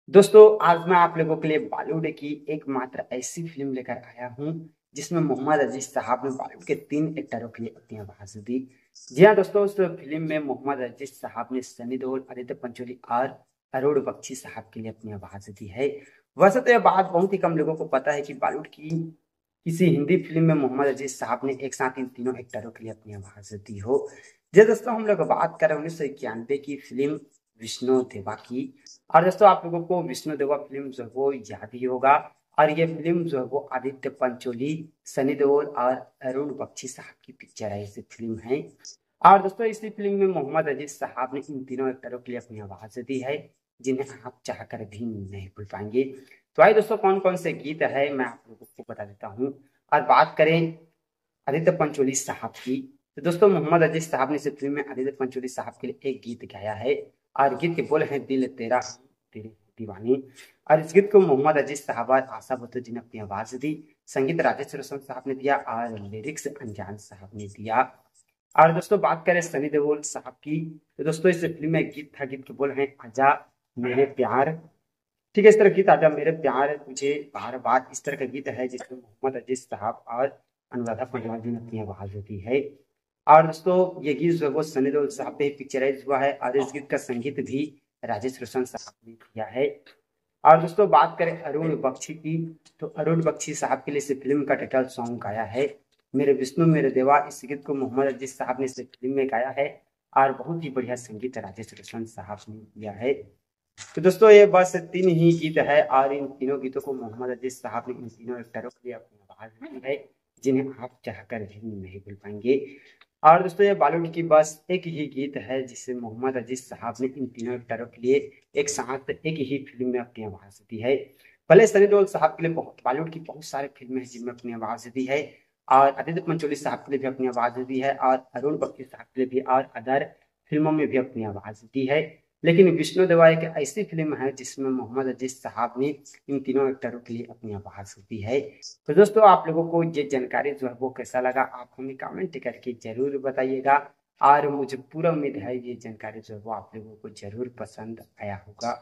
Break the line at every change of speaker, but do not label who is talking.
दोस्तों आज मैं आप लोगों के लिए बॉलीवुड की एकमात्र ऐसी फिल्म लेकर आया हूं जिसमें मोहम्मद अजीज साहब ने बॉलीवुड के 3 एक्टरों के लिए अपनी आवाज दी। जी हाँ दोस्तों, उस फिल्म में मोहम्मद अजीज साहब ने सनी देओल, आदित्य पंचोली और अरुण बख्शी साहब के लिए अपनी आवाज दी है। वैसे तो यह बात बहुत ही कम लोगों को पता है कि बॉलीवुड की किसी हिंदी फिल्म में मोहम्मद अजीज साहब ने एक साथ इन तीनों एक्टरों के लिए अपनी आवाज दी हो। जी दोस्तों, हम लोग बात कर रहे हैं 1991 की फिल्म विष्णु देवा की। और दोस्तों आप लोगों को विष्णु देवा फिल्म जो है वो याद ही होगा। और ये फिल्म जो है वो आदित्य पंचोली, सनी देओल और अरुण बख्शी साहब की पिक्चर है, इस फिल्म है। और दोस्तों इसी फिल्म में मोहम्मद अजीज साहब ने इन तीनों एक्टरों के लिए अपनी आवाज दी है, जिन्हें आप चाहकर भी नहीं भूल पाएंगे। तो आइए दोस्तों, कौन कौन से गीत है मैं आप लोगों को बता देता हूँ। और बात करें आदित्य पंचोली साहब की, तो दोस्तों मोहम्मद अजीज साहब ने इस फिल्म में आदित्य पंचोली साहब के लिए एक गीत गाया है। और गीत के बोल हैं दिल तेरा तेरी दीवानी। और इस गीत को मोहम्मद अजीज साहब और आशा भट्टो जी ने अपनी आवाज दी। संगीत राजेश रोशन साहब ने दिया और लिरिक्स अनजान साहब ने दिया। और दोस्तों बात करें सनी देओल साहब की, तो दोस्तों इस फिल्म में गीत था, गीत के बोल हैं आजा मेरे प्यार। ठीक है, इस तरह गीत आजा मेरे प्यार तुझे बार बार, इस तरह का गीत है जिसमें मोहम्मद अजीज साहब और अनुराधा पौडवाल जी ने अपनी आवाज दी है। और दोस्तों ये गीत जो है वो सनी देओल साहब पे पिक्चराइज हुआ है और इस गीत का संगीत भी राजेश रोशन साहब ने किया है। और दोस्तों बात करें अरुण बख्शी की, तो अरुण बख्शी साहब के लिए इस फिल्म का टाइटल सॉन्ग गाया है मेरे विष्णु मेरे देवा। इस गीत को मोहम्मद अजीज साहब ने इस फिल्म में गाया है और बहुत ही बढ़िया संगीत राजेश रोशन साहब ने किया है। तो दोस्तों ये बस 3 ही गीत है और इन तीनों गीतों को मोहम्मद अजीज साहब ने इन तीनों एक्टरों के लिए अपनी आवाज दी है, जिन्हें आप चाहकर भी नहीं भूल पाएंगे। और दोस्तों ये बॉलीवुड की बस एक ही गीत है जिसे मोहम्मद अजीज साहब ने इन तीनों एक्टरों के लिए एक साथ एक ही फिल्म में अपनी आवाज दी है। भले सनी देओल साहब के लिए बहुत बॉलीवुड की बहुत सारी फिल्में हैं जिनमें अपनी आवाज दी है, और आदित्य पंचोली साहब के लिए भी अपनी आवाज दी है, और अरुण बख्शी साहब के लिए भी, और अदर फिल्मों में भी अपनी आवाज दी है। लेकिन विष्णु देवा एक ऐसी फिल्म है जिसमें मोहम्मद अजीज साहब ने इन तीनों एक्टरों के लिए अपनी आवाज दी है। तो दोस्तों आप लोगों को ये जानकारी जो है वो कैसा लगा, आप हमें कमेंट करके जरूर बताइएगा। और मुझे पूरा उम्मीद है ये जानकारी जो है वो आप लोगों को जरूर पसंद आया होगा।